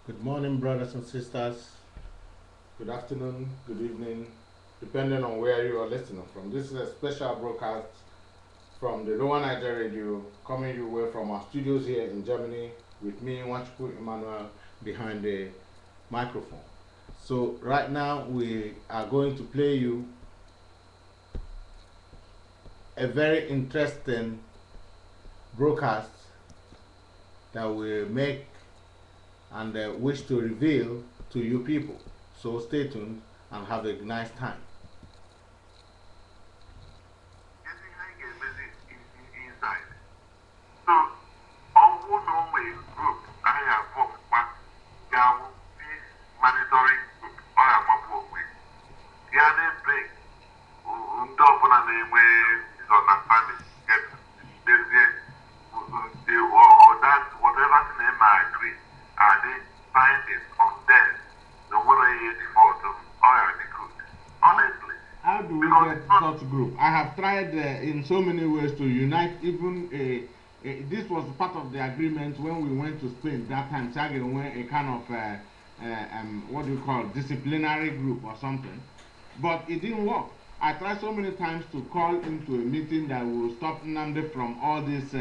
Good morning, brothers and sisters. Good afternoon, good evening, depending on where you are listening from. This is a special broadcast from the Lower Niger Radio, coming your way from our studios here in Germany with me, Wanchuku Emmanuel, behind the microphone. So, right now, we are going to play you a very interesting broadcast that we make and wish to reveal to you people. So stay tuned and have a nice time. Inside. So, on one group, I have this monitoring group, I have with. The other break, double and is understanding, get or that whatever name I agree, are they finding on them, the 184 to oil the good. Honestly. How do we get such group? I have tried in so many ways to unite even this was part of the agreement when we went to Spain that time. Sagen went a kind of what do you call disciplinary group or something, but it didn't work. I tried so many times to call into a meeting that will stop Nnamdi from all this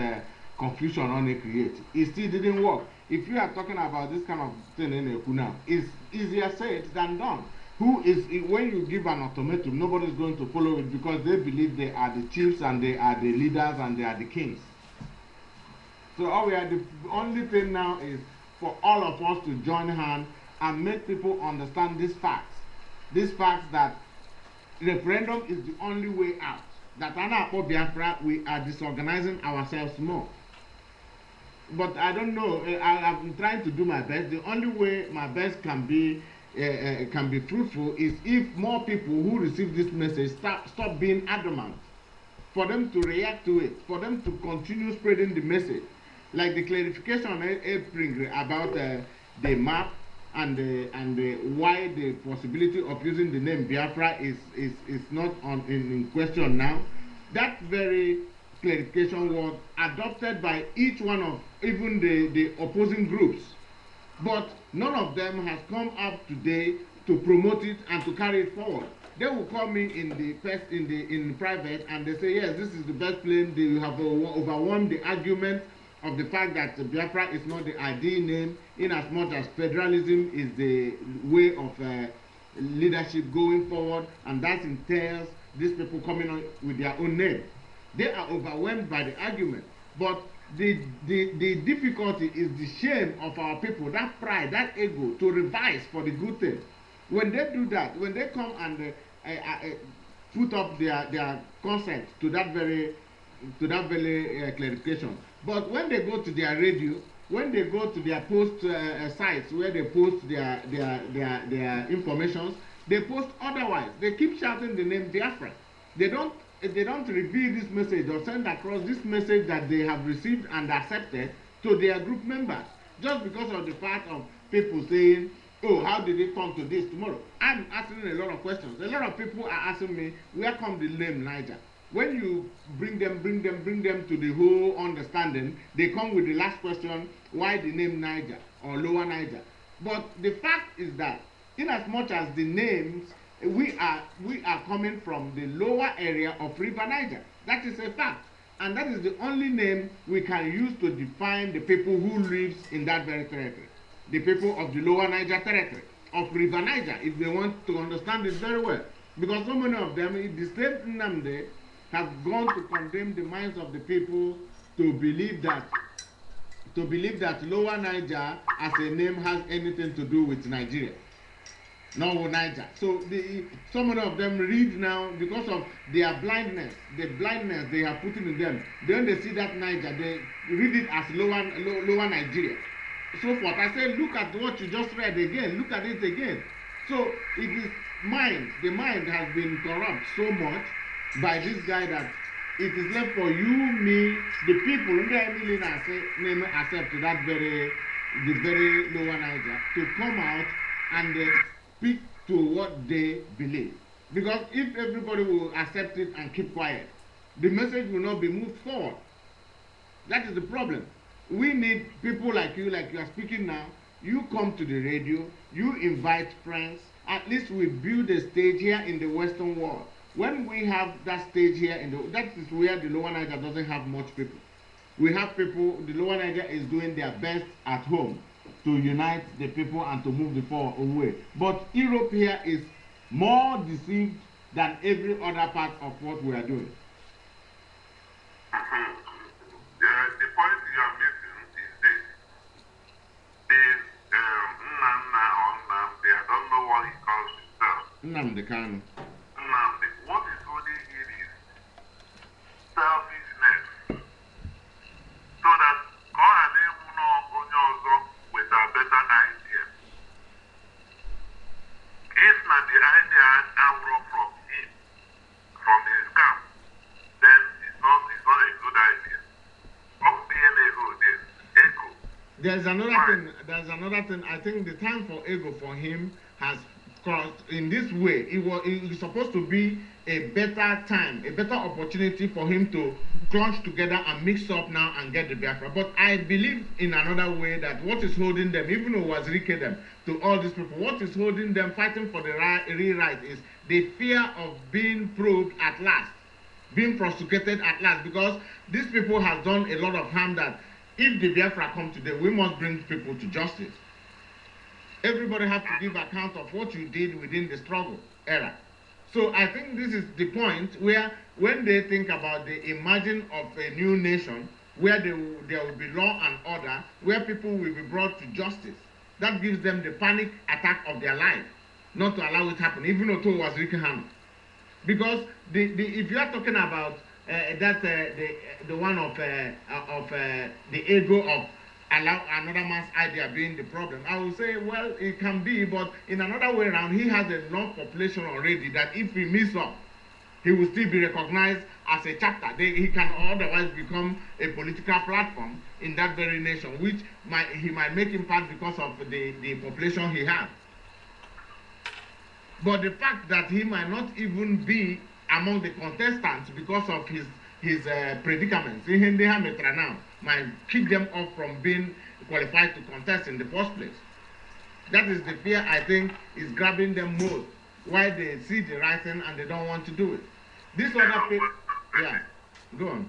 confusion on the create. It still didn't work. If you are talking about this kind of thing in a now, it's easier said than done. Who is, when you give an ultimatum, nobody's going to follow it because they believe they are the chiefs and they are the leaders and they are the kings. So the only thing now is for all of us to join hands and make people understand these facts. These facts that referendum is the only way out. That under Biafra, we are disorganizing ourselves more. But I don't know, I've been trying to do my best. The only way my best can be fruitful is if more people who receive this message stop being adamant, for them to react to it, for them to continue spreading the message. Like the clarification April about the map and why the possibility of using the name Biafra is not in question now. That very clarification was adopted by each one of even the opposing groups. But none of them has come up today to promote it and to carry it forward. They will call me in private and they say, yes, this is the best plan. They have overwhelmed the argument of the fact that Biafra is not the ideal name, in as much as federalism is the way of leadership going forward, and that entails these people coming on with their own name. They are overwhelmed by the argument. But the difficulty is the shame of our people, that pride, that ego, to revise for the good thing. When they do that, when they come and put up their concept to that very clarification, but when they go to their radio, when they go to their post sites where they post their informations, they post otherwise. They keep shouting the name Biafra. They don't reveal this message or send across this message that they have received and accepted to their group members, just because of the fact of people saying, oh, how did it come to this tomorrow? I'm asking a lot of questions. A lot of people are asking me, where come the name Niger? When you bring them to the whole understanding, they come with the last question, why the name Niger or Lower Niger? But the fact is that, in as much as the names, we are coming from the lower area of River Niger. That is a fact. And that is the only name we can use to define the people who live in that very territory. The people of the Lower Niger territory, of River Niger, if they want to understand it very well. Because so many of them, the same Nnamdi, have gone to condemn the minds of the people to believe that Lower Niger as a name has anything to do with Nigeria. No, Niger. So so many of them read now because of their blindness, the blindness they have put in them. Then they see that Niger, they read it as lower Nigeria. So forth. I say, look at what you just read again. Look at it again. So it is mind. The mind has been corrupt so much by this guy that it is left for you, me, the people who name accept that the very Lower Niger to come out and speak to what they believe. Because if everybody will accept it and keep quiet, the message will not be moved forward. That is the problem. We need people like you are speaking now, You come to the radio, you invite friends. At least we build a stage here in the Western world. When we have that stage here, that is where the Lower Niger doesn't have much people. We have people, the Lower Niger is doing their best at home to unite the people and to move the poor away. But Europe here is more deceived than every other part of what we are doing. The point you are missing is this. Is Nnamdi or Nnamdi, I don't know what he calls himself. Nnamdi Kanu. Nnamdi, what is holding it is selfishness. So that all are able to know with a better idea. If not the idea out from him, from his camp, then it's not a good idea. There's another thing. I think the time for ego for him has crossed in this way. It was supposed to be a better time, a better opportunity for him to crunch together and mix up now and get the Biafra. But I believe in another way that what is holding them, even though it was Rike them, to all these people, what is holding them fighting for the real right is the fear of being probed at last, being prosecuted at last, because these people have done a lot of harm that if the Biafra come today, we must bring people to justice. Everybody has to give account of what you did within the struggle era. So I think this is the point where when they think about the emerging of a new nation, where there will be law and order, where people will be brought to justice, that gives them the panic attack of their life, not to allow it to happen, even though it was Ricky Hano. Because if you are talking about the one of the ego of allow another man's idea being the problem, I will say, well, it can be, but in another way around, he has enough population already that if he miss up, he will still be recognized as a chapter. He can otherwise become a political platform in that very nation, which he might make impact because of the population he has. But the fact that he might not even be among the contestants because of his predicaments, now, might keep them off from being qualified to contest in the first place. That is the fear I think is grabbing them most, why they see the right thing and they don't want to do it. This other people, yeah, go on.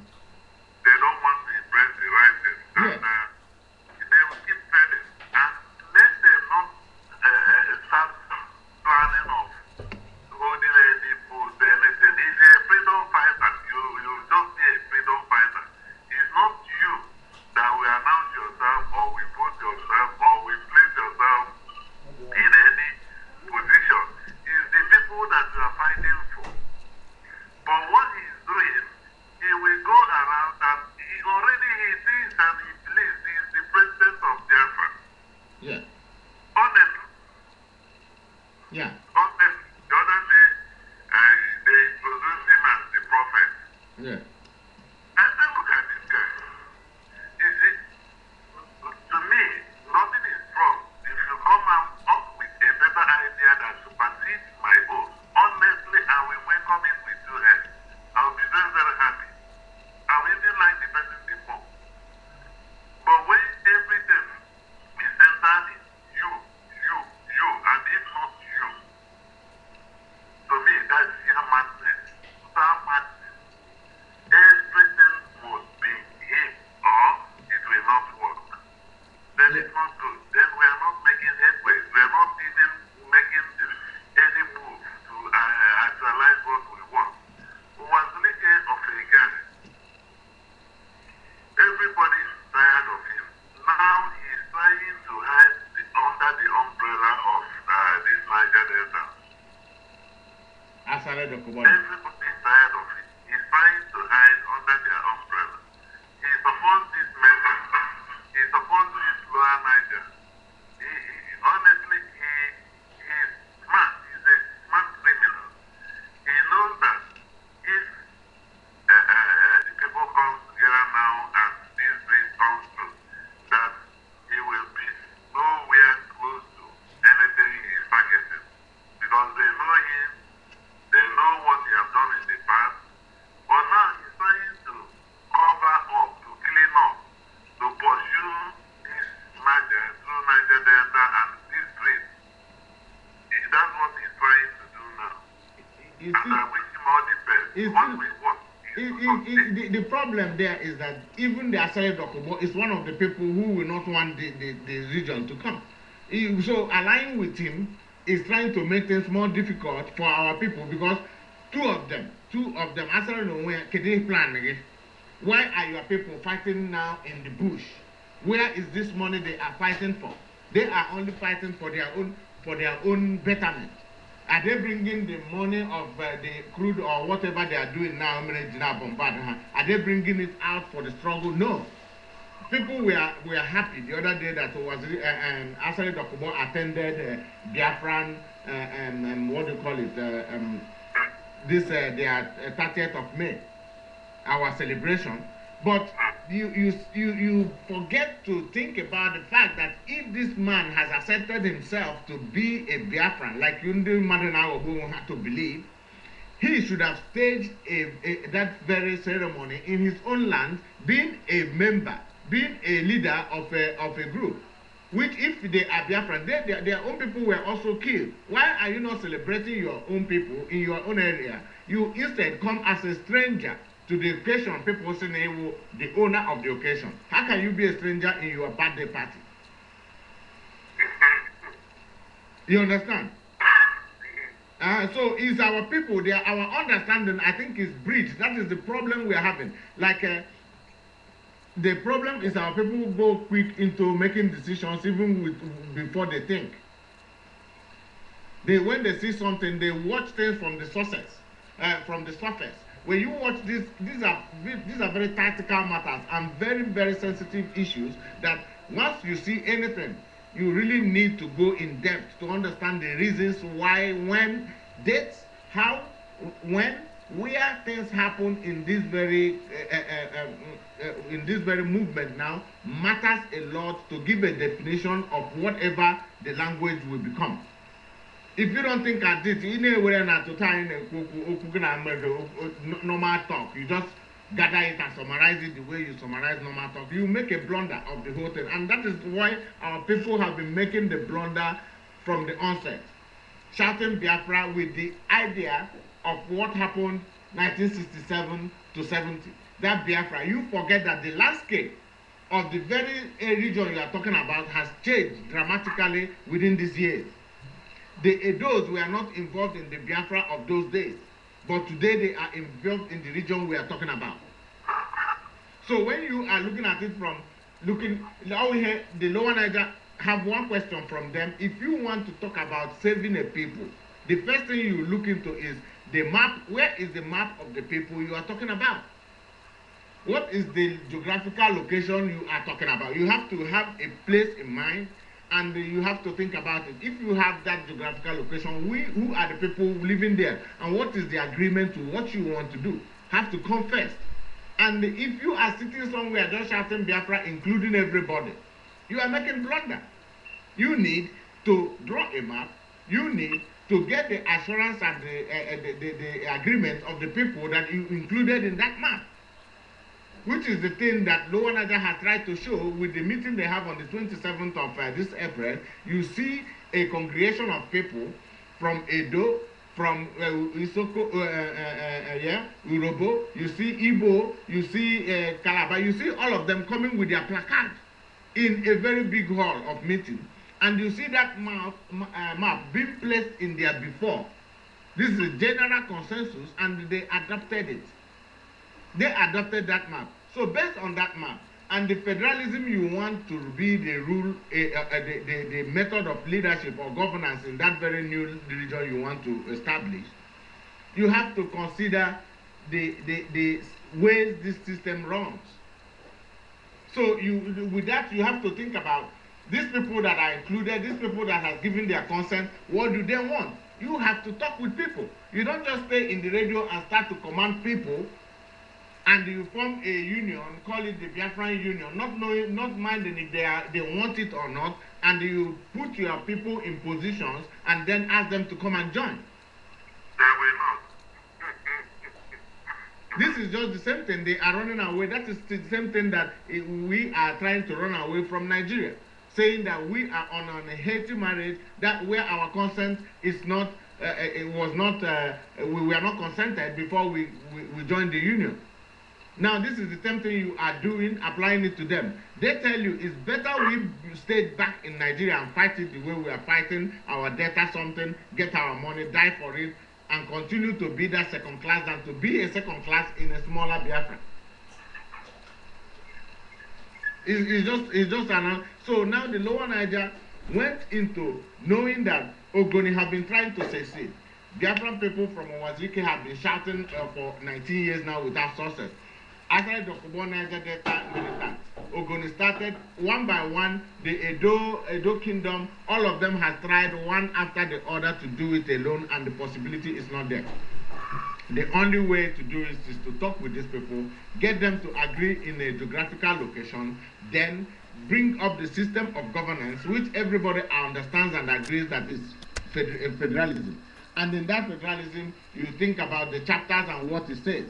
They don't want to embrace the right thing. And, they will keep failing. And let them not start planning of holding any post, anything. If you're a freedom fighter, you just be a freedom fighter. It's not you that will announce yourself or will put yourself or will place yourself in any position. It's the people that you are fighting for. But what he's doing, he will go around and he thinks and he believes he is the president of Biafra. Yeah. Honestly. Yeah. Honestly. The other day, they introduced him as the prophet. Yeah. And then look at this guy. You see, to me, nothing is wrong if you come up with a better idea that supersedes my own. Honestly, I will welcome it with two hands. I will be very, very happy. I will even like the person before. But when everything is centered in you, and if not you, to me, that's sheer madness. Total madness. Everything must be him or it will not work. Then it's not good. Then we are not making headway. We are not even making any move to actualize what we want. We was thinking of a guy. Everybody is tired of him. Now he is trying to hide under the umbrella of this Niger Delta. Everybody is tired of it. He's trying to hide under their umbrella. He supports this message. He supports this lower Niger. Honestly, he's smart. He's a smart criminal. He knows that if the people come together now and this dream comes true, that he will be nowhere close to anything he's targeting. Because they know him, they know what he has done in the past, but now he's trying to cover up, to clean up, to pursue this Niger through you and see, I wish him all the best. you What see, we want is to succeed. the problem there is that even the Asari Dokubo is one of the people who will not want the region to come. So aligning with him is trying to make things more difficult for our people because two of them, Asari no Kede plan again. Why are your people fighting now in the bush? Where is this money they are fighting for? They are only fighting for their own betterment. Are they bringing the money of the crude or whatever they are doing now? Are they bringing it out for the struggle? No. People were happy the other day that was Asari Dokubo attended Biafran what do you call it? This their 30th of May, our celebration. But you forget to think about the fact that if this man has accepted himself to be a Biafran, like Yundi Madana Obu had to believe, he should have staged that very ceremony in his own land, being a member, being a leader of a group. Which, if they are Biafran, their own people were also killed. Why are you not celebrating your own people in your own area? You instead come as a stranger to the occasion. People say the owner of the occasion. How can you be a stranger in your birthday party? You understand? So it's our people, our understanding, I think, is bridged. That is the problem we are having. Like, the problem is our people go quick into making decisions even before they think. When they see something, they watch things from the sources, from the surface. When you watch this, these are very tactical matters and very, very sensitive issues that once you see anything, you really need to go in depth to understand the reasons why, when, dates, how, when, where things happen in this very movement now matters a lot to give a definition of whatever the language will become. If you don't think at it, in a way not to time normal talk, you just gather it and summarize it the way you summarize normal talk, you make a blunder of the whole thing. And that is why our people have been making the blunder from the onset. Shouting Biafra with the idea of what happened 1967 to 70. That Biafra, you forget that the landscape of the very region you are talking about has changed dramatically within these years. The Edos were not involved in the Biafra of those days, but today they are involved in the region we are talking about. So when you are looking at it from now we hear the Lower Niger have one question from them. If you want to talk about saving a people, the first thing you look into is the map. Where is the map of the people you are talking about? What is the geographical location you are talking about? You have to have a place in mind, and you have to think about it. If you have that geographical location, who are the people living there, and what is the agreement to what you want to do, have to come first. And if you are sitting somewhere just shouting Biafra, including everybody, you are making blunder. You need to draw a map. You need to get the assurance and the agreement of the people that you included in that map, which is the thing that Lower Niger has tried to show with the meeting they have on the 27th of this April. You see a congregation of people from Edo, from Isoko, Urobo, you see Igbo, you see Calabar, you see all of them coming with their placard in a very big hall of meeting. And you see that map being placed in there before. This is a general consensus, and they adopted it. They adopted that map. So based on that map, and the federalism you want to be the rule, the method of leadership or governance in that very new region you want to establish, you have to consider the ways this system runs. So with that, you have to think about these people that are included, these people that have given their consent, what do they want? You have to talk with people. You don't just stay in the radio and start to command people, and you form a union, call it the Biafran Union, not minding if they want it or not, and you put your people in positions and then ask them to come and join. They will not. This is just the same thing. They are running away. That is the same thing that we are trying to run away from Nigeria, saying that we are on a Haiti marriage, that where our consent is not it was not, we were not consented before we joined the union. Now, this is the same thing you are doing, applying it to them. They tell you it's better we stay back in Nigeria and fight it the way we are fighting our debt or something, get our money, die for it, and continue to be that second class than to be a second class in a smaller Biafra. It's just an. So now the Lower Niger went into knowing that Ogoni have been trying to succeed. Biafran people from Owazike have been shouting for 19 years now without success. After the Kobo Niger Delta militant, Ogoni started one by one. The Edo Kingdom, all of them has tried one after the other to do it alone, and the possibility is not there. The only way to do it is to talk with these people, get them to agree in a geographical location, then bring up the system of governance which everybody understands and agrees that is federalism. And in that federalism, you think about the chapters and what it says.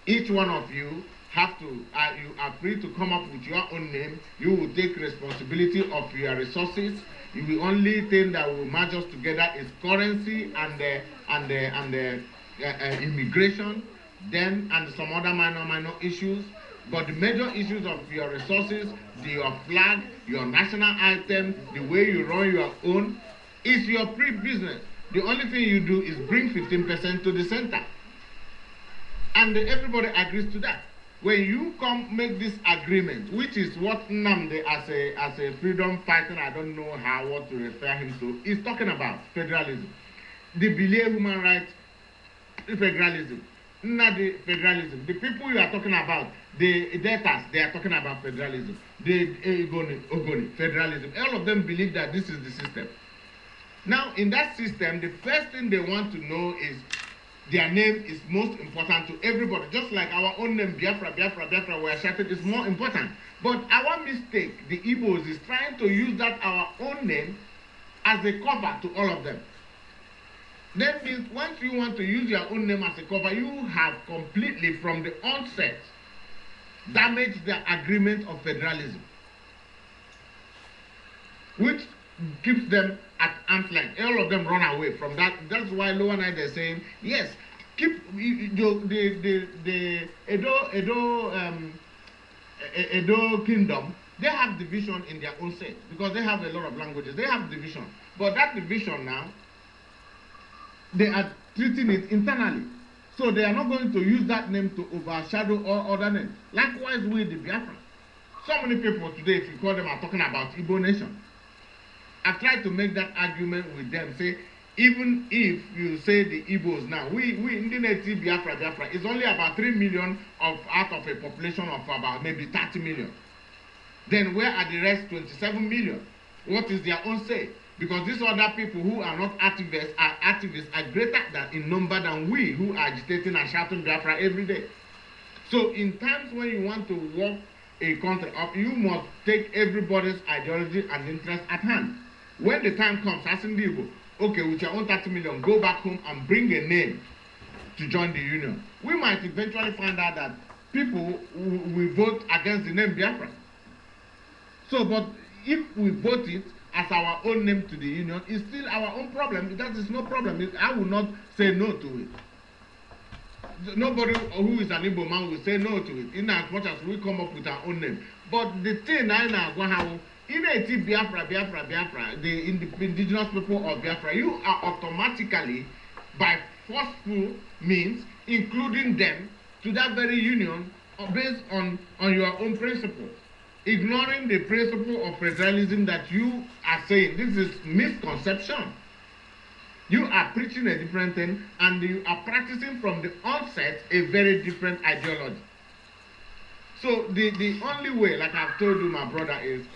Each one of you have to, you are free to come up with your own name. You will take responsibility of your resources. The only thing that will merge us together is currency and immigration, then and some other minor issues. But the major issues of your resources, your flag, your national item, the way you run your own, is your free business. The only thing you do is bring 15% to the center. And everybody agrees to that. When you come make this agreement, which is what Nnamdi as a freedom fighter, I don't know what to refer him to, is talking about federalism. The Belia human rights, federalism. Not the federalism. The people you are talking about, the debtors, they are talking about federalism. The Ogoni, federalism. All of them believe that this is the system. Now, in that system, the first thing they want to know is their name is most important to everybody. Just like our own name, Biafra, we are shouting, is more important. But our mistake, the Igbos, is trying to use that our own name as a cover to all of them. That means once you want to use your own name as a cover, you have completely, from the onset, damaged the agreement of federalism, which keeps them at arm's length. All of them run away from that. That's why Lower Niger is saying, yes, keep the Edo Kingdom. They have division in their own state because they have a lot of languages. They have division, but that division now, they are treating it internally. So they are not going to use that name to overshadow all other names. Likewise with the Biafra. So many people today, if you call them, are talking about Igbo nation. I've tried to make that argument with them, say, even if you say the Igbos now, we in the native Biafra, is only about 3 million out of a population of about maybe 30 million. Then where are the rest 27 million? What is their own say? Because these other people who are not activists are greater in number than we who are agitating and shouting Biafra every day. So in times when you want to walk a country up, you must take everybody's ideology and interest at hand. When the time comes, asking people, okay, with your own 30 million, go back home and bring a name to join the union. We might eventually find out that people will vote against the name Biafra. So, but if we vote it as our own name to the union, it's still our own problem. That is no problem. I will not say no to it. Nobody who is an Igbo man will say no to it, in as much as we come up with our own name. But the thing I know, in a Biafra, the indigenous people of Biafra, you are automatically, by forceful means, including them to that very union based on your own principles. Ignoring the principle of federalism that you are saying, this is misconception. You are preaching a different thing and you are practicing from the onset a very different ideology. So the only way, like I've told you, my brother, is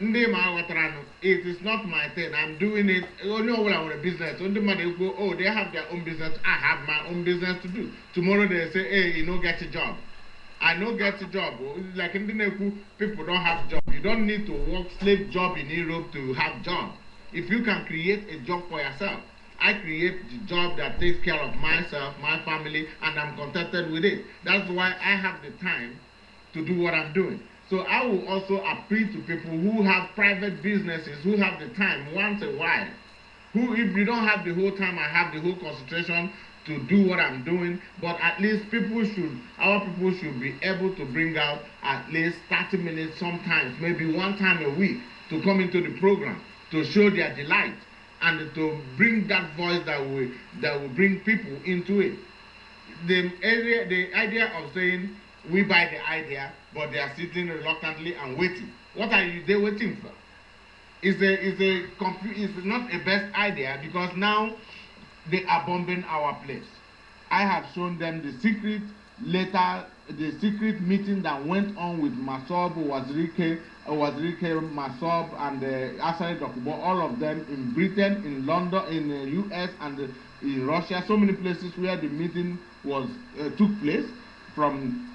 it is not my thing. I'm doing it. Only when I want a business. Only money go, oh, they have their own business. I have my own business to do. Tomorrow they say, hey, you know, get a job. I know get a job. Like in the Neku, people don't have job. You don't need to work slave job in Europe to have job. If you can create a job for yourself, I create the job that takes care of myself, my family, and I'm contented with it. That's why I have the time to do what I'm doing. So I will also appeal to people who have private businesses, who have the time once a while Who, if you don't have the whole time, I have the whole concentration to do what I'm doing, but at least our people should be able to bring out at least 30 minutes sometimes, maybe one time a week, to come into the program, to show their delight, and to bring that voice that will bring people into it. The idea of saying we buy the idea, but they are sitting reluctantly and waiting. What are they waiting for? It's not a best idea, because now they are bombing our place. I have shown them the secret meeting that went on with Masob, Masob, and Asari Dokubo, all of them in Britain, in London, in the US, and in Russia. So many places where the meeting took place from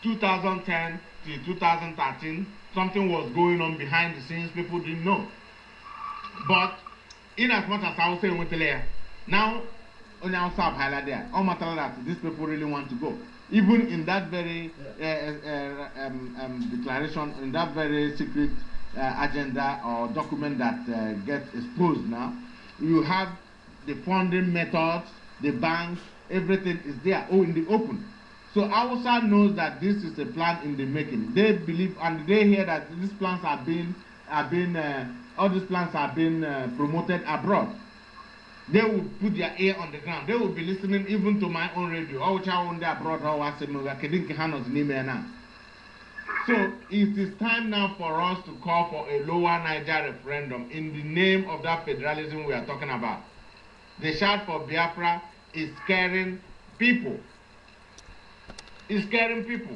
2010 to 2013. Something was going on behind the scenes, people didn't know. But in as much as I was saying, now on outside highlight there, all matter that these people really want to go. Even in that very declaration, in that very secret agenda or document that gets exposed now, you have the funding methods, the banks, everything is there, in the open. So Hausa knows that this is a plan in the making. They believe and they hear that these plans all these plans are being promoted abroad. They will put their ear on the ground. They will be listening even to my own radio. So it is time now for us to call for a lower Niger referendum in the name of that federalism we are talking about. The shout for Biafra is scaring people. It's scaring people.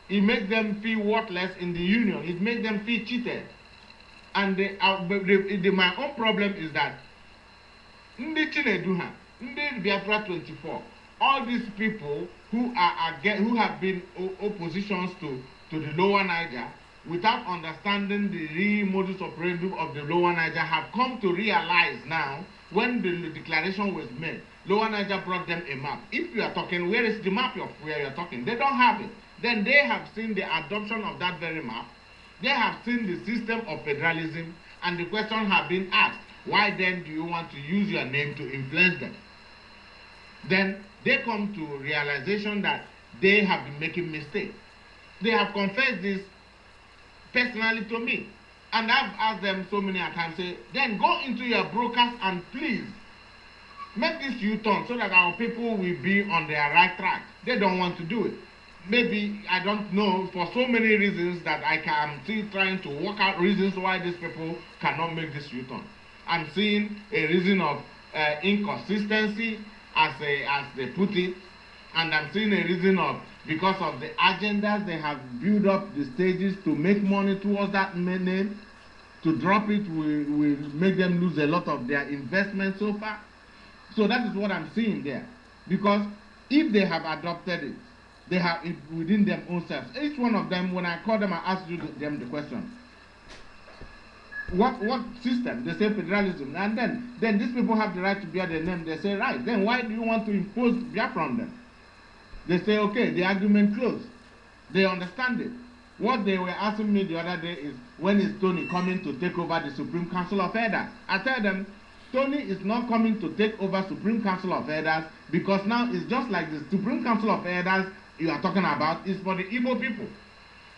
It makes them feel worthless in the union. It makes them feel cheated. And my own problem is that Ndi Chineduha, Ndi Biafra 24, all these people who have been oppositions to the lower Niger, without understanding the real modus operandi of the lower Niger, have come to realize now, when the declaration was made, lower Niger brought them a map. If you are talking, where is the map of where you are talking? They don't have it. Then they have seen the adoption of that very map. They have seen the system of federalism, and the question have been asked, why then do you want to use your name to influence them? Then they come to realization that they have been making mistakes. They have confessed this personally to me. And I've asked them so many times, say, then go into your brokers and please make this U-turn so that our people will be on their right track. They don't want to do it. Maybe, I don't know, for so many reasons that I am still trying to work out reasons why these people cannot make this U-turn. I'm seeing a reason of inconsistency, as they put it, and I'm seeing a reason of, because of the agendas they have built up the stages to make money towards that name. To drop it will make them lose a lot of their investment so far. So that is what I'm seeing there. Because if they have adopted it, they have it within their own selves. Each one of them, when I call them, I ask them the question. What system? They say federalism. And then these people have the right to bear their name. They say, right, then why do you want to impose Biafra on them? They say, okay, the argument closed. They understand it. What they were asking me the other day is, when is Tony coming to take over the Supreme Council of Elders? I tell them, Tony is not coming to take over Supreme Council of Elders, because now it's just like the Supreme Council of Elders you are talking about is for the Igbo people.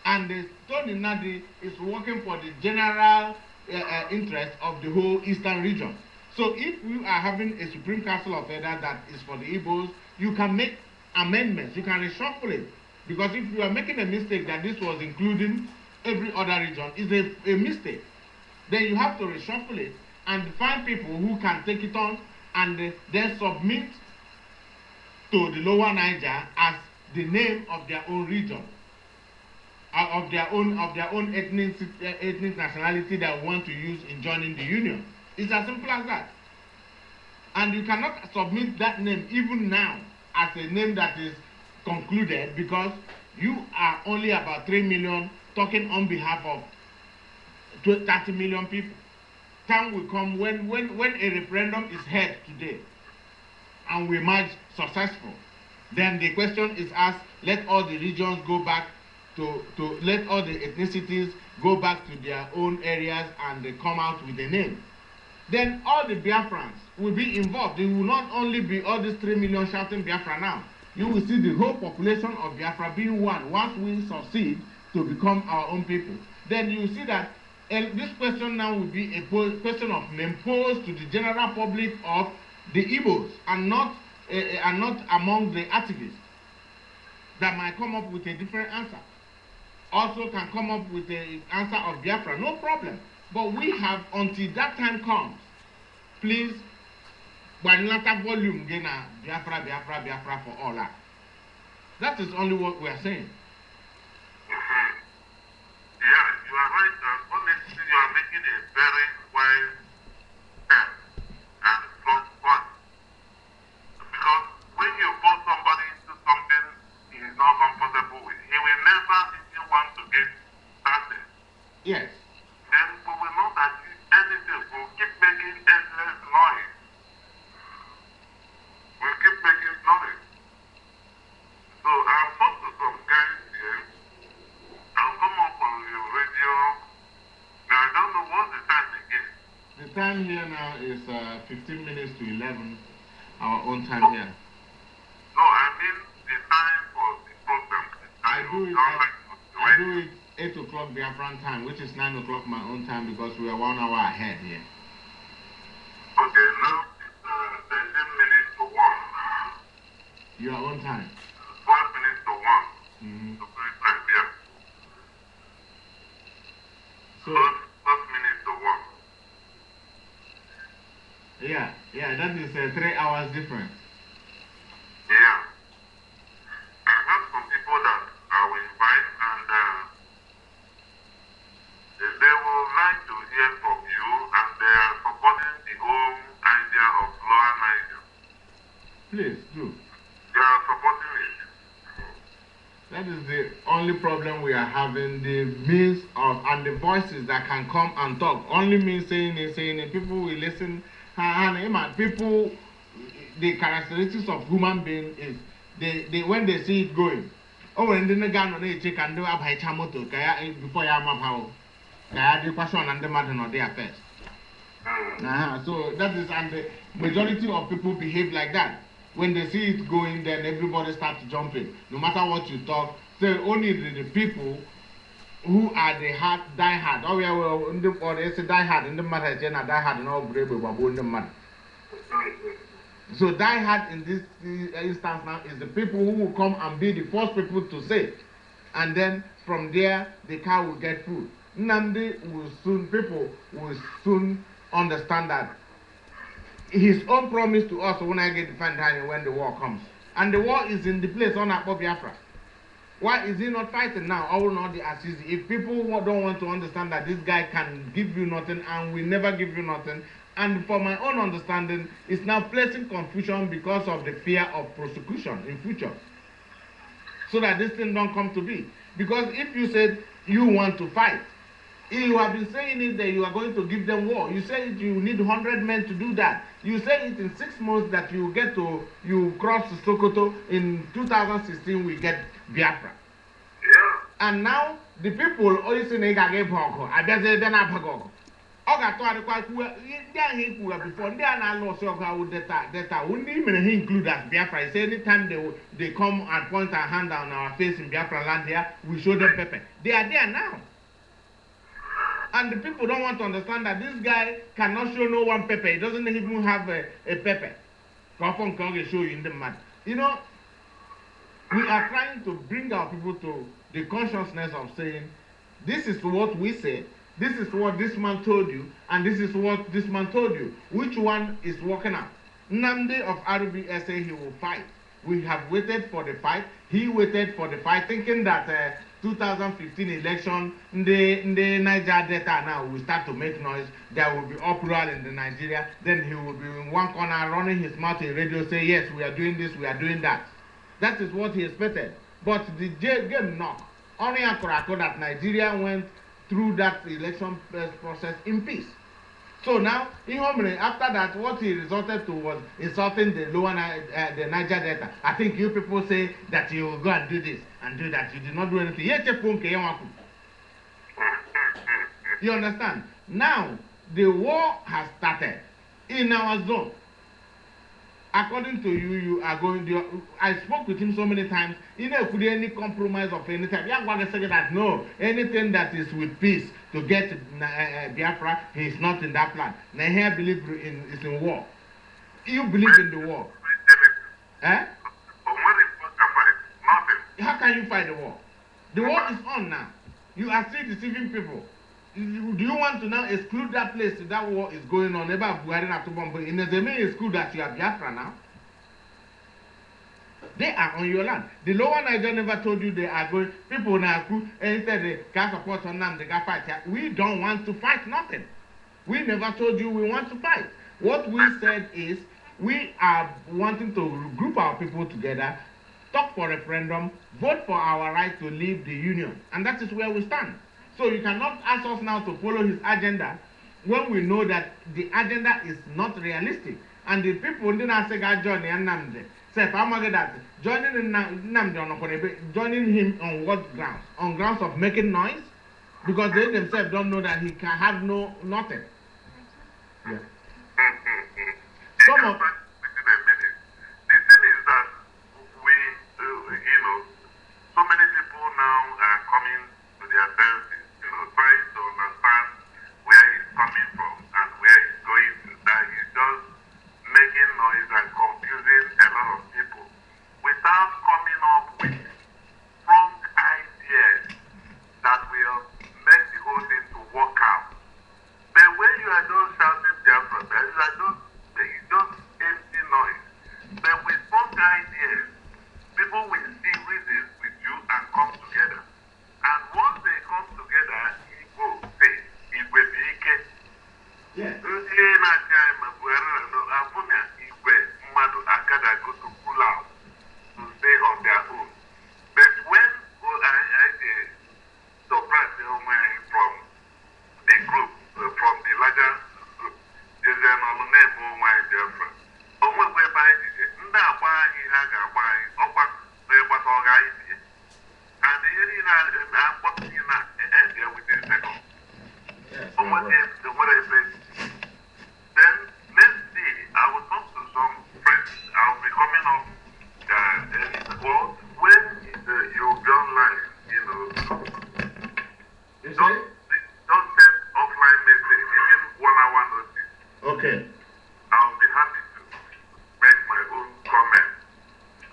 And Tony Nadi is working for the general interest of the whole eastern region. So if we are having a Supreme Council of Elders that is for the Igbos, you can make amendments, you can reshuffle it. Because if you are making a mistake that this was including every other region, is a mistake. Then you have to reshuffle it and find people who can take it on and then submit to the lower Niger as the name of their own region, of their own ethnic nationality that want to use in joining the union. It's as simple as that. And you cannot submit that name even now as a name that is concluded, because you are only about 3 million talking on behalf of 30 million people. Time will come when a referendum is held today and we emerge successful, then the question is asked, let all the regions go back to let all the ethnicities go back to their own areas and they come out with a name. then all the Biafrans will be involved. It will not only be all these 3 million shouting Biafra now. You will see the whole population of Biafra being one once we succeed to become our own people. Then you will see that this question now will be a question of name posed to the general public of the Igbos and not among the activists that might come up with a different answer. Also can come up with the answer of Biafra, no problem. But we have until that time comes. Please, Banilata volume gena Biafra, Biafra, Biafra for all that. That is only what we are saying. Yeah, you are right. Honestly, you are making a very wise step and strong point. Because when you put somebody into something he is not comfortable with, he will never even want to get started. Yes. Then we will not achieve anything. We'll keep making endless noise. We'll keep making noise. So I'll talk to some guys here. I'll come up on your radio. Now I don't know what's the time again. The time here now is 15 minutes to 11, our own time here. No, I mean the time for the program. I do it 8 o'clock Biafran time, which is 9 o'clock my own time because we are 1 hour ahead here. Okay, now it's 13 minutes to 1. Your own time. 12 minutes to 1. So very time, yeah. So 12 minutes to 1. yeah, that is 3 hours difference. Yeah. I have some people that I will invite and they would like to hear from you and they are supporting the whole idea of Lower Niger. Please do. They are supporting it. That is the only problem we are having. The means of and the voices that can come and talk. Only me saying it. People will listen. People, the characteristics of human being is they when they see it going. Oh, and then the gun on it, check and do up high chamoto. Kaya before Yama Power. Kaya the question and the matter not there first. So that is, and the majority of people behave like that. When they see it going, then everybody starts jumping. No matter what you talk, so only the people who are the die hard. Oh yeah, well, or they say die hard in the matter, die hard and all brave in the matter. So die hard in this instance now is the people who will come and be the first people to say, and then from there the car will get food. People will soon understand that his own promise to us when I get defined when the war comes. And the war is in the place on Akpo Biafra. Why is he not fighting now? Or not the assist? If people don't want to understand that this guy can give you nothing and will never give you nothing, and for my own understanding, it's now placing confusion because of the fear of prosecution in future. So that this thing don't come to be. Because if you said you want to fight, you have been saying it that you are going to give them war. You say you need 100 men to do that. You say it in 6 months that you cross Sokoto. In 2016 we get Biafra. Yeah. And now the people always say they get Boko. I just say they're not Boko. Okay, to before they are not lost with data. We need to include that Biafra. Say anytime they come and point a hand on our face in Biafra land here, we show them pepper. They are there now. And the people don't want to understand that this guy cannot show no one pepper. He doesn't even have a pepper. Confirm can show you in the mud. You know, we are trying to bring our people to the consciousness of saying, this is what we say, this is what this man told you, and this is what this man told you. Which one is working out? Nnamdi of RBS say he will fight. We have waited for the fight. He waited for the fight, thinking that 2015 election, the Niger data now will start to make noise. There will be uproar in the Nigeria. Then he will be in one corner running his mouth in radio, say, yes, we are doing this, we are doing that. That is what he expected. But the game knock. Only Akorako that Nigeria went through that election process in peace. So now, after that, what he resorted to was insulting the the Niger Delta. I think you people say that you will go and do this and do that. You did not do anything. You understand? Now, the war has started in our zone. According to you, you are going to. I spoke with him so many times. You know, could any compromise of any type? Yeah, going to say that no, anything that is with peace to get Biafra, he is not in that plan. Nahia believe is in war. You believe in the war. Eh? How can you fight the war? The war is on now. You are still deceiving people. Do you want to now exclude that place that war is going on? In the main school that you have Biafra now. They are on your land. The lower Niger never told you they are going. People now instead they can support on them, they can fight. We don't want to fight nothing. We never told you we want to fight. What we said is we are wanting to group our people together, talk for referendum, vote for our right to leave the union, and that is where we stand. So you cannot ask us now to follow his agenda when we know that the agenda is not realistic. And the people didn't say join Nnamdi. Say if I'm that joining Nnamdi joining him on what grounds? On grounds of making noise? Because they themselves don't know that he can have nothing. Yeah. Some of the thing is that we, so many people now are coming to their senses, trying to understand where he's coming from and where he's going to. That he's just making noise and confusing a lot of people without coming up with strong ideas that will make the whole thing to work out. But when you are just shouting Biafra, it's just empty noise. But with strong ideas, people will see reasons with you and come together. And once they come together, it will say, it will be okay. yes. Go to pull out to stay on their own. But when I surprised from the group, from the larger group, there's an name on my Biafra. Almost whereby and the area I'm putting in there within seconds. Then next day I will talk to some friends. I'll be coming up when you'll be online, don't send offline message, even 1 hour notice. Okay. I'll be happy to make my own comment,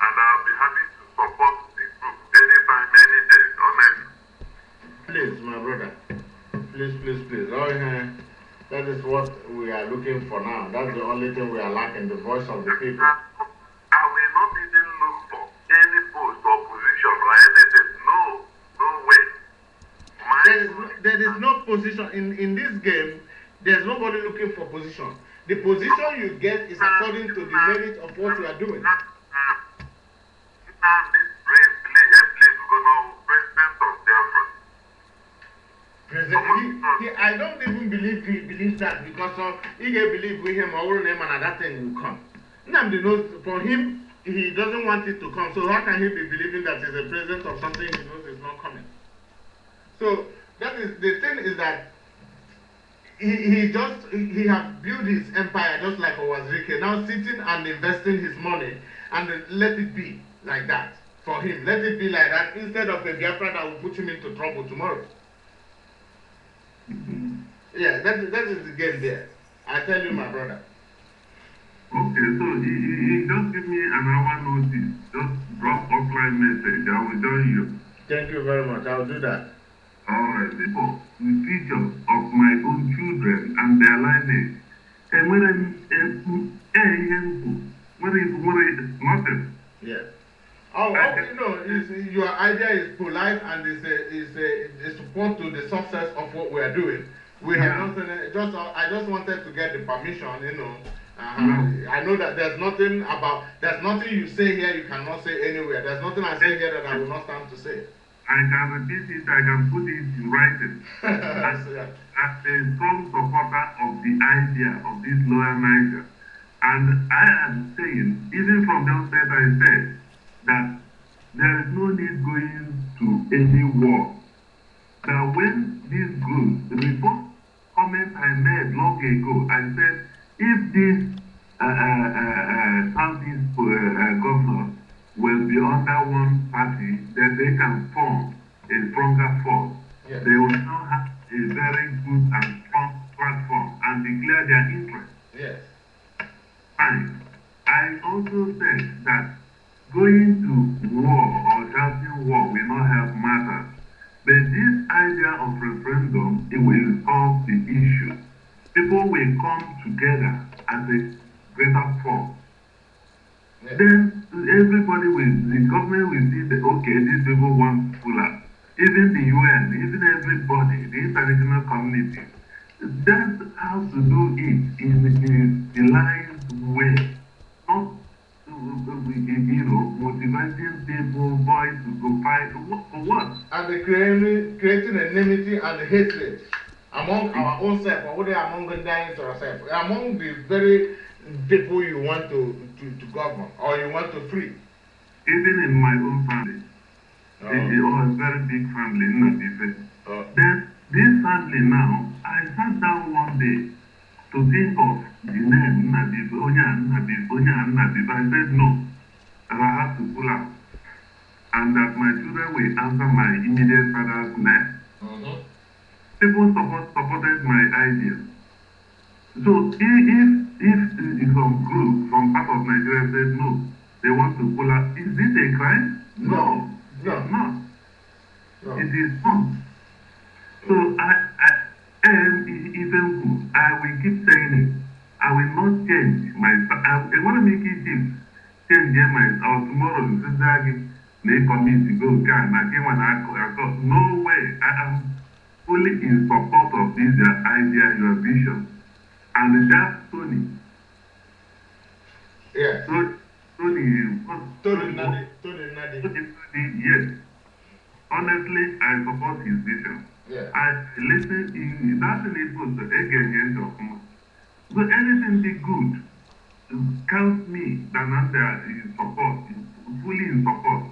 and I'll be happy to support the group anytime, any day, honestly. Please, my brother. Please. Oh, that is what we are looking for now. That's the only thing we are lacking, the voice of the people. I will not even look for any post or position or anything. No way. There is no position in this game. There's nobody looking for position. The position you get is according to the merit of what you are doing. I don't even believe he believes that because he can believe with him or name and that thing will come. Nnamdi knows for him, he doesn't want it to come. So how can he be believing that it's a presence of something he knows is not coming? So that is the thing is that he has built his empire just like Owazirike, now sitting and investing his money and let it be like that for him. Let it be like that instead of a Biafra that will put him into trouble tomorrow. Yeah, that is the game there. I tell you, my brother. Okay, so he just give me an hour notice. Just drop offline message. I will join you. Thank you very much. I will do that. Alright, people, the future of my own children and their lineage. And when nothing. Yes. Oh, your idea is polite and is a support to the success of what we are doing. We have nothing. I just wanted to get the permission, I know that there's nothing you say here you cannot say anywhere. There's nothing I say here that I will not stand to say. I can repeat it, I can put it in writing. As a strong supporter of the idea of this lower Niger. And I am saying, even from the outset I said, that there is no need going to any war. That when these groups, the report comment I made long ago. I said, if this Southeast governor will be under one party, then they can form a stronger force. Yes. They will now have a very good and strong platform and declare their interest. Yes. Fine. I also said that going to war or shouting war will not help matters. But this idea of referendum, it will solve the issue. People will come together as a greater force. Yes. Then everybody will, the government will see that, okay, these people want to pull out. Even the UN, even everybody, the international community. That's how to do it in a civilized way. Not, motivating people, boys to go fight. For what? And creating enmity and hatred among our own self, or whether among the dying to ourselves, among the very people you want to govern or you want to free. Even in my own family. It was a very big family, not different. Then this family now, I sat down one day to think of the name Nabib, Nabib. I said no, that I have to pull out. And that my children will answer my immediate father's name. People supported my idea. So if some group, some part of Nigeria said no, they want to pull out, is this a crime? No, it's not. No. It is not. So even I will keep saying it. I will not change my. I want to make it change my. Or tomorrow, they commit to go. No way. I am fully in support of this idea, your vision, and that's Tony. Yes. Tony Nadi. Yes. Honestly, I support his vision. Yeah. I listen, that's an input again. So anything be good, count me that I'm there in support, fully in support.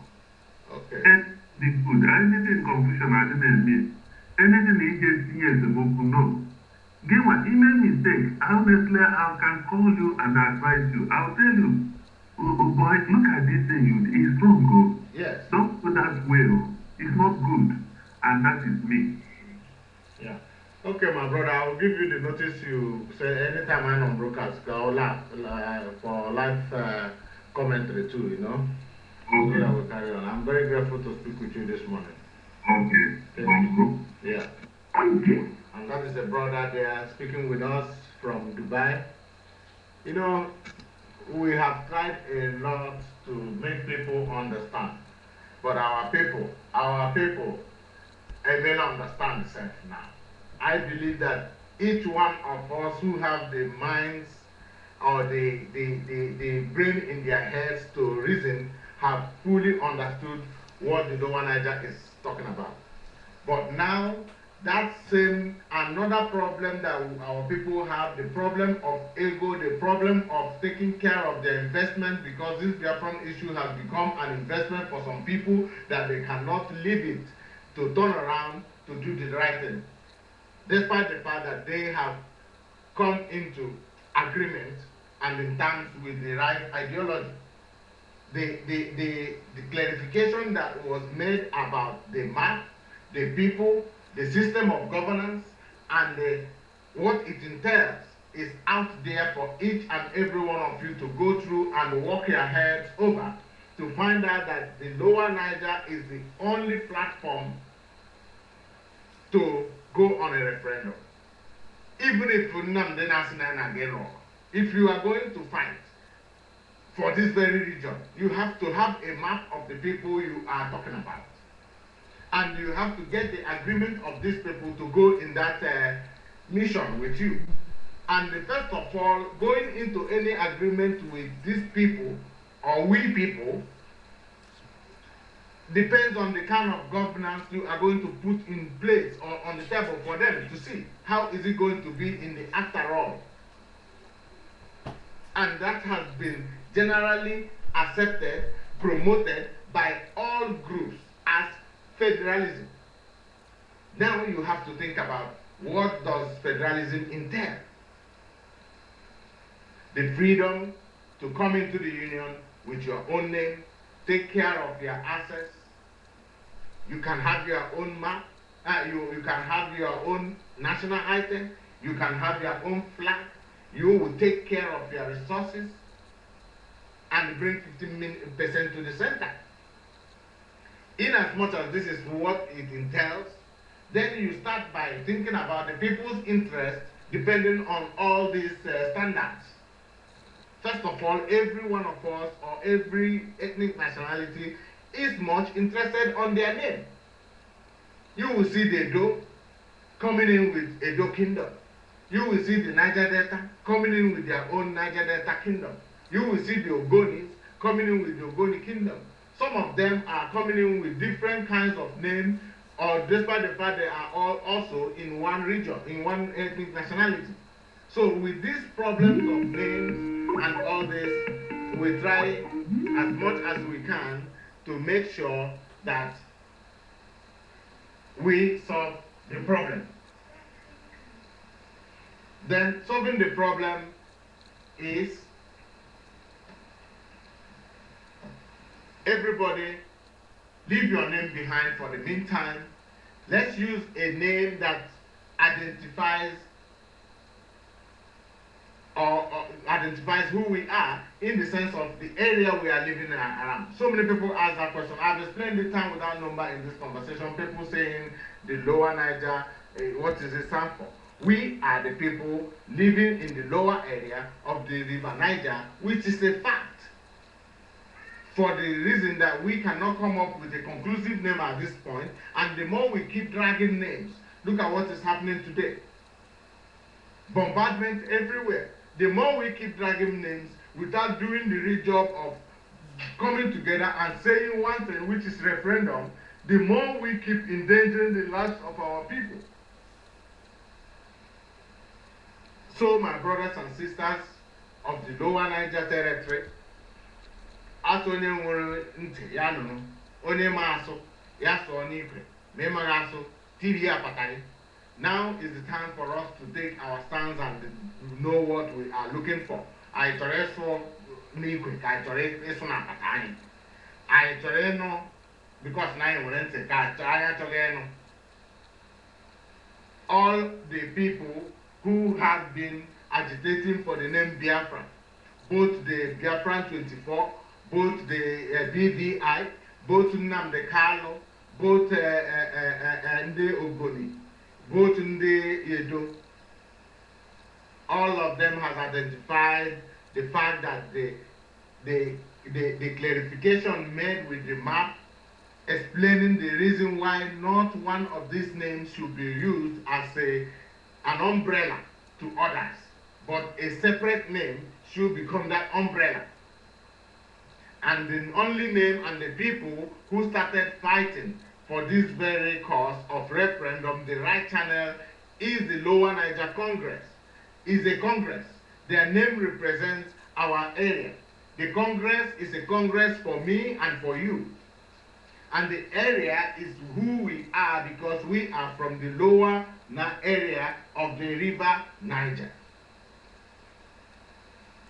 Okay. And be good. Anything confusion, I didn't mean. Anything agency, yes, no. Give what, you made mistake. Honestly, I can call you and advise you. I'll tell you, oh boy, look at this thing, it's wrong, go. Yes. Don't go that way. It's not good. And that is me. Yeah. Okay, my brother, I will give you the notice you say anytime I'm on broadcast, for live commentary too, you know. Okay. So that will carry on. I'm very grateful to speak with you this morning. Okay. Thank you. Yeah. Okay. And that is the brother there speaking with us from Dubai. You know, we have tried a lot to make people understand. But our people, I may not understand themselves now. I believe that each one of us who have the minds or the brain in their heads to reason have fully understood what the Lower Niger is talking about. But now, that same another problem that our people have, the problem of ego, the problem of taking care of their investment, because this Biafran issue has become an investment for some people that they cannot leave it to turn around to do the right thing. Despite the fact that they have come into agreement and in terms with the right ideology. The clarification that was made about the map, the people, the system of governance, and what it entails is out there for each and every one of you to go through and walk your heads over to find out that the Lower Niger is the only platform to go on a referendum. Even if you are going to fight for this very region, you have to have a map of the people you are talking about. And you have to get the agreement of these people to go in that mission with you. And first of all, going into any agreement with these people, or we people, depends on the kind of governance you are going to put in place or on the table for them to see. How is it going to be in the after all? And that has been generally accepted, promoted by all groups as federalism. Now you have to think about What does federalism entail? The freedom to come into the union with your own name, take care of your assets. You can have your own map, you can have your own national item, you can have your own flag, you will take care of your resources and bring 15% to the center. In as much as this is what it entails, then you start by thinking about the people's interest depending on all these standards. First of all, every one of us or every ethnic nationality is much interested on their name. You will see the Edo coming in with Edo Kingdom. You will see the Niger Delta coming in with their own Niger Delta Kingdom. You will see the Ogonis coming in with the Ogoni Kingdom. Some of them are coming in with different kinds of names, or despite the fact they are all also in one region, in one ethnic nationality. So with these problems of names and all this, we try as much as we can to make sure that we solve the problem. Then solving the problem is everybody leave your name behind for the meantime. Let's use a name that identifies or identifies who we are in the sense of the area we are living around. So many people ask that question. I've explained it time without number in this conversation. People saying the lower Niger, what does it stand for? We are the people living in the lower area of the river Niger, which is a fact. For the reason that we cannot come up with a conclusive name at this point, and the more we keep dragging names, look at what is happening today. Bombardment everywhere. The more we keep dragging names without doing the real job of coming together and saying one thing, which is referendum, the more we keep endangering the lives of our people. So, my brothers and sisters of the lower Niger territory, as onye nwere ntị ya nụrụ, onye ma asụ ya sụọ n'ikwe, ma ịmaghị asụ tiri ya patari. Now is the time for us to take our stance and know what we are looking for. I chọrọ ịsụ n'ikwe ka I chọrọ ịsụ na apata anyị. I chọrọ ịnụ because na anyị nwere ntị ka anyị achọghị ịnụ. All the people who have been agitating for the name Biafra, both the Biafran 24, both the BVI, both Nnamdi Kanu, both Ndị Ogoni, both Ndị Edo, all of them have identified the fact that the clarification made with the map explaining the reason why not one of these names should be used as an umbrella to others, but a separate name should become that umbrella. And the only name and the people who started fighting for this very cause of referendum, the right channel, is the Lower Niger Congress. Is a Congress. Their name represents our area. The Congress is a Congress for me and for you. And the area is who we are because we are from the lower area of the river Niger.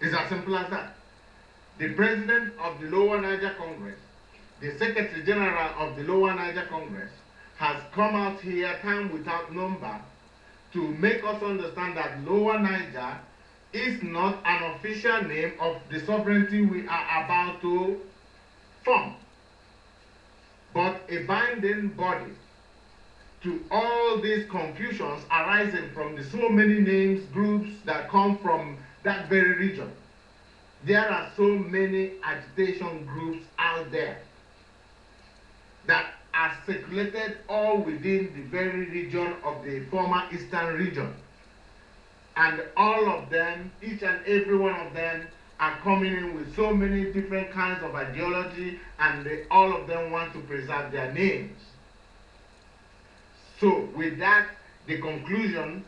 It's as simple as that. The president of the Lower Niger Congress, the Secretary General of the Lower Niger Congress, has come out here time without number to make us understand that Lower Niger is not an official name of the sovereignty we are about to form, but a binding body to all these confusions arising from the so many names, groups that come from that very region. There are so many agitation groups out there that are circulated all within the very region of the former Eastern region. And all of them, each and every one of them, are coming in with so many different kinds of ideology, and all of them want to preserve their names. So with that, the conclusion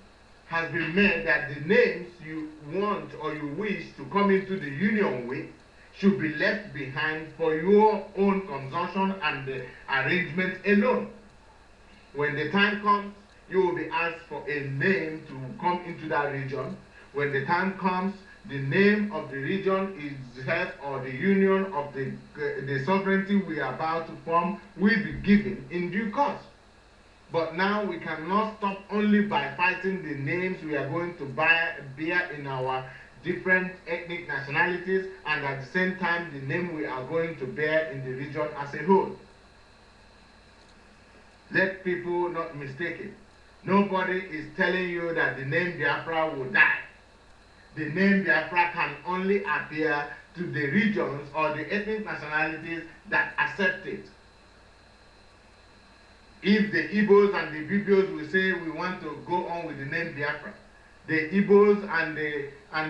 has been made that the names you want or you wish to come into the union with should be left behind for your own consumption and arrangement alone. When the time comes, you will be asked for a name to come into that region. When the time comes, the name of the region is head or the union of the sovereignty we are about to form will be given in due course. But now we cannot stop only by fighting the names we are going to bear in our different ethnic nationalities, and at the same time the name we are going to bear in the region as a whole. Let people not mistake it. Nobody is telling you that the name Biafra will die. The name Biafra can only appear to the regions or the ethnic nationalities that accept it. If the Igbos and the Bibios will say we want to go on with the name Biafra, the Igbos and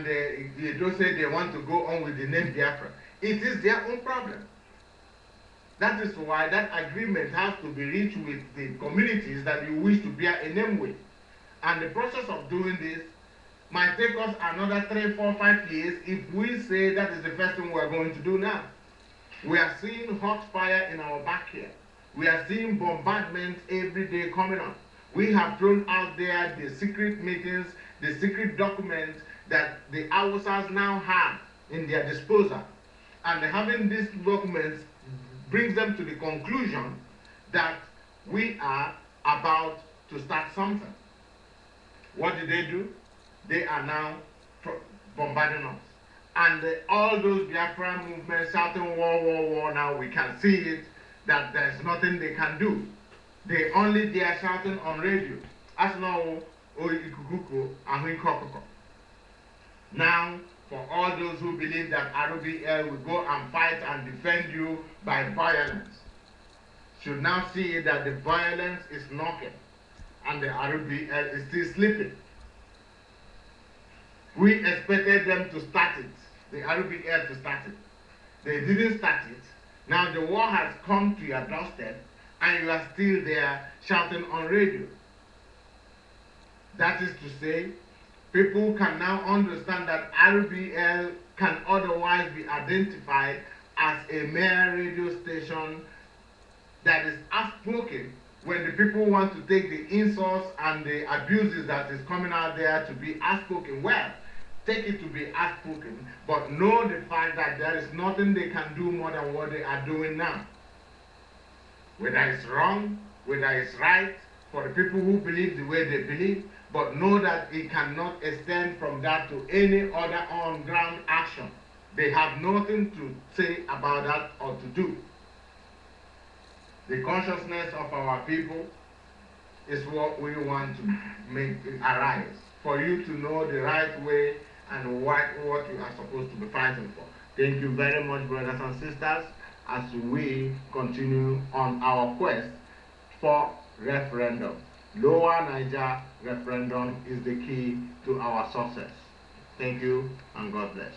the Edo say they want to go on with the name Biafra, it is their own problem. That is why that agreement has to be reached with the communities that you wish to bear a name with. And the process of doing this might take us another 3, 4, 5 years if we say that is the first thing we are going to do now. We are seeing hot fire in our backyard. We are seeing bombardments every day coming up. We have thrown out there the secret meetings, the secret documents that the Hausas now have in their disposal. And having these documents brings them to the conclusion that we are about to start something. What did they do? They are now bombarding us. And all those Biafra movements shouting war, war, war, now we can see it, that there's nothing they can do. They are shouting on radio. As now, now, for all those who believe that RBL will go and fight and defend you by violence, should now see that the violence is knocking and the RBL is still sleeping. We expected them to start it, the RBL to start it. They didn't start it. Now the war has come to your doorstep and you are still there shouting on radio. That is to say, people can now understand that RBL can otherwise be identified as a mere radio station that is outspoken when the people want to take the insults and the abuses that is coming out there to be outspoken. Well, take it to be outspoken, but know the fact that there is nothing they can do more than what they are doing now. Whether it's wrong, whether it's right, for the people who believe the way they believe, but know that it cannot extend from that to any other on-ground action. They have nothing to say about that or to do. The consciousness of our people is what we want to make arise, for you to know the right way and what you are supposed to be fighting for. Thank you very much, brothers and sisters, as we continue on our quest for referendum. Lower Niger referendum is the key to our success. Thank you and God bless.